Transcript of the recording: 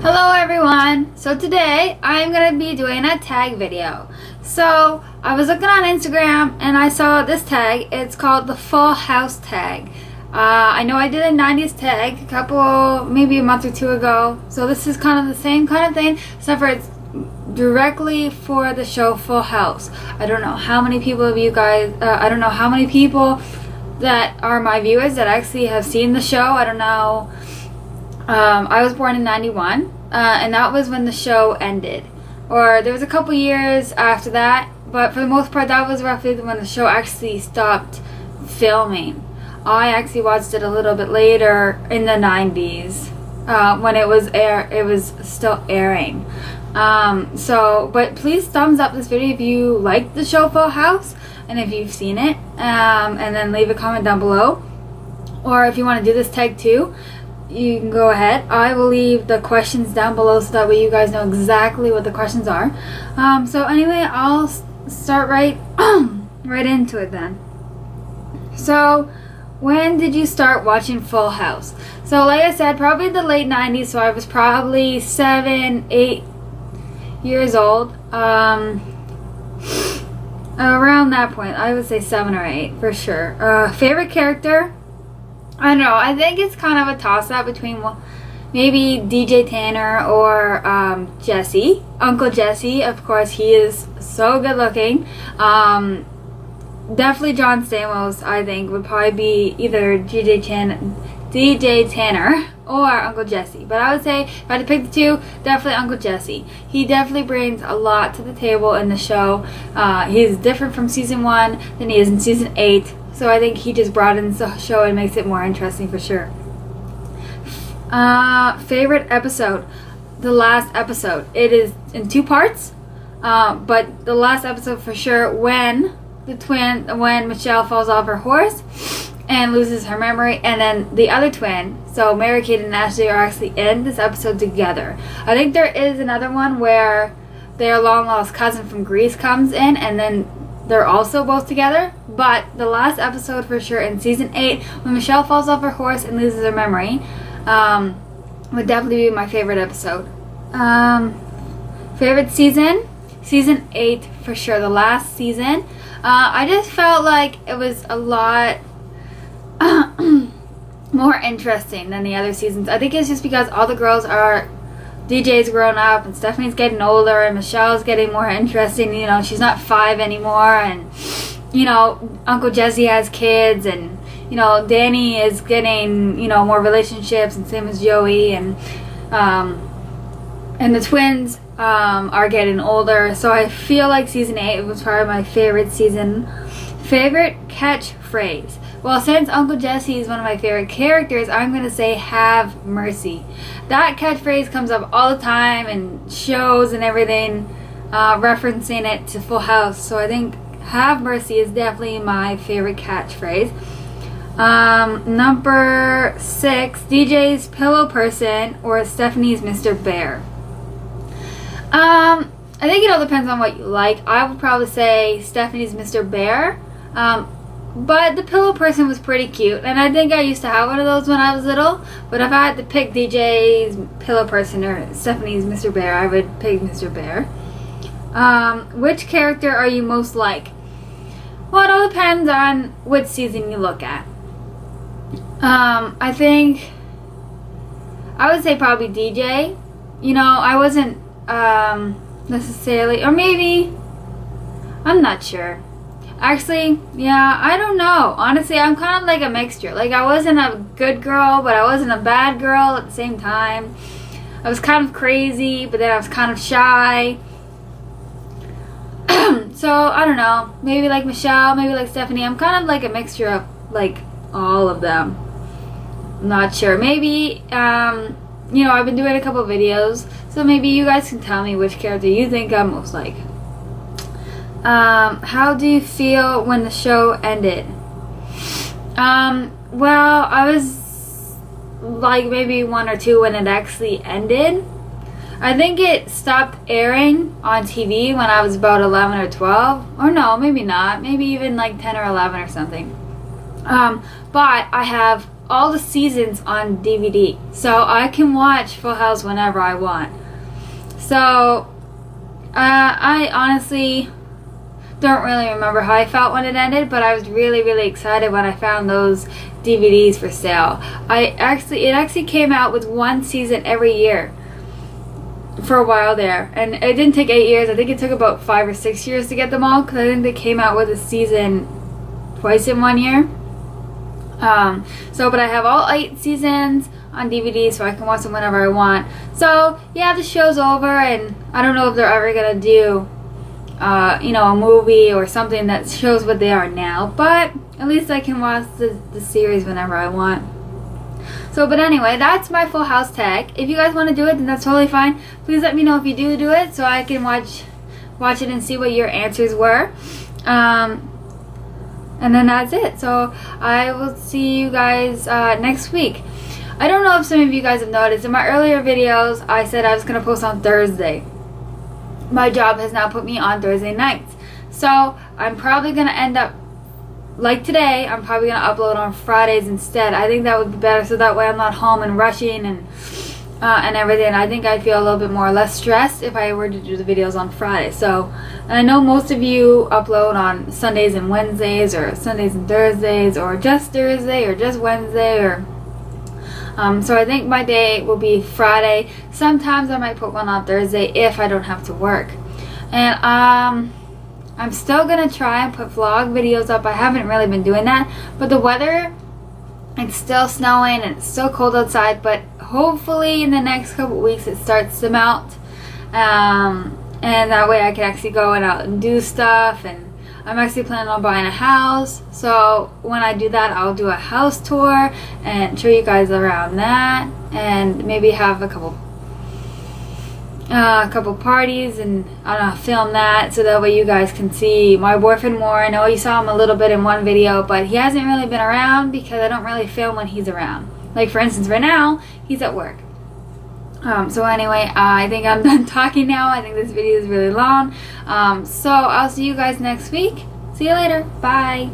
Hello everyone! So today I'm going to be doing a tag video. So I was looking on Instagram and I saw this tag. It's called the Full House tag. I know I did a 90s tag maybe a month or two ago. So this is kind of the same kind of thing, except for it's directly for the show Full House. I don't know how many people of you guys, I don't know how many people that are my viewers that actually have seen the show. I don't know. I was born in 91, and that was when the show ended. Or there was a couple years after that, but for the most part that was roughly when the show actually stopped filming. I actually watched it a little bit later in the 90s, when it was still airing. But please thumbs up this video if you like the show Full House, and if you've seen it, and then leave a comment down below. Or if you want to do this tag too, you can go ahead. I will leave the questions down below so that way you guys know exactly what the questions are. So anyway, I'll start right into it then. So when did you start watching Full House? So like I said, probably the late 90s, so I was probably 7, 8 years old. Around that point, I would say 7 or 8 for sure. Favorite character? I don't know. I think it's kind of a toss-up between maybe DJ Tanner or Jesse. Uncle Jesse, of course, he is so good looking. Definitely John Stamos, I think, would probably be either DJ Tanner or Uncle Jesse. But I would say, if I had to pick the two, definitely Uncle Jesse. He definitely brings a lot to the table in the show. He's different from season 1 than he is in season 8. So I think he just broadens the show and makes it more interesting for sure. Favorite episode? The last episode. It is in 2 parts. But the last episode for sure, when Michelle falls off her horse and loses her memory, and then the other twin, so Mary Kate and Ashley, are actually in this episode together. I think there is another one where their long lost cousin from Greece comes in and then they're also both together. But the last episode for sure in season 8, when Michelle falls off her horse and loses her memory, would definitely be my favorite episode. Favorite season? Season 8 for sure, the last season. I just felt like it was a lot more interesting than the other seasons. I think it's just because all the girls are DJ's grown up and Stephanie's getting older and Michelle's getting more interesting. You know, she's not 5 anymore, and you know, Uncle Jesse has kids, and you know, Danny is getting, you know, more relationships, and same as Joey, and the twins are getting older. So I feel like season 8 was probably my favorite season. Favorite catchphrase? Well, since Uncle Jesse is one of my favorite characters, I'm going to say "have mercy." That catchphrase comes up all the time in shows and everything, referencing it to Full House. So I think "have mercy" is definitely my favorite catchphrase. Number 6, DJ's pillow person or Stephanie's Mr. Bear. I think it all depends on what you like. I would probably say Stephanie's Mr. Bear. But the pillow person was pretty cute, and I think I used to have one of those when I was little. But if I had to pick DJ's pillow person or Stephanie's Mr. Bear, I would pick Mr. Bear. Which character are you most like? Well, it all depends on which season you look at. I think I would say probably DJ. You know, I wasn't necessarily, or maybe, I'm not sure. Actually, yeah, I don't know. Honestly, I'm kind of like a mixture. Like, I wasn't a good girl, but I wasn't a bad girl at the same time. I was kind of crazy, but then I was kind of shy. So, I don't know. Maybe like Michelle, maybe like Stephanie. I'm kind of like a mixture of, like, all of them. I'm not sure. Maybe, you know, I've been doing a couple videos, so maybe you guys can tell me which character you think I'm most like. How do you feel when the show ended? Well, I was like maybe 1 or 2 when it actually ended. I think it stopped airing on TV when I was about 11 or 12. Or no, maybe not. Maybe even like 10 or 11 or something. But I have all the seasons on DVD, so I can watch Full House whenever I want. So I honestly don't really remember how I felt when it ended, but I was really, really excited when I found those DVDs for sale. It actually came out with one season every year for a while there, and it didn't take 8 years. I think it took about 5 or 6 years to get them all, because I think they came out with a season twice in 1 year. But I have all 8 seasons on DVD, so I can watch them whenever I want. So yeah, the show's over, and I don't know if they're ever gonna do a movie or something that shows what they are now, but at least I can watch the series whenever I want. So, but anyway, that's my Full House tag. If you guys want to do it, then that's totally fine. Please let me know if you do it, so I can watch it and see what your answers were. And then that's it. So I will see you guys next week. I don't know if some of you guys have noticed, in my earlier videos I said I was going to post on Thursday. My job has now put me on Thursday nights, so I'm probably going to end up, like today, I'm probably going to upload on Fridays instead. I think that would be better, so that way I'm not home and rushing and everything. I think I'd feel a little bit less stressed if I were to do the videos on Friday. So, and I know most of you upload on Sundays and Wednesdays, or Sundays and Thursdays, or just Thursday, or just Wednesday, or so I think my day will be Friday. Sometimes I might put one on Thursday if I don't have to work. And I'm still gonna try and put vlog videos up. I haven't really been doing that, but the weather, it's still snowing and it's still cold outside, but hopefully in the next couple weeks it starts to melt, and that way I can actually go out and do stuff. And I'm actually planning on buying a house, so when I do that, I'll do a house tour and show you guys around that, and maybe have a couple parties, and I don't know, film that, so that way you guys can see my boyfriend more. I know you saw him a little bit in one video, but he hasn't really been around because I don't really film when he's around. Like for instance, right now he's at work. So anyway, I think I'm done talking now. I think this video is really long. So I'll see you guys next week. See you later. Bye.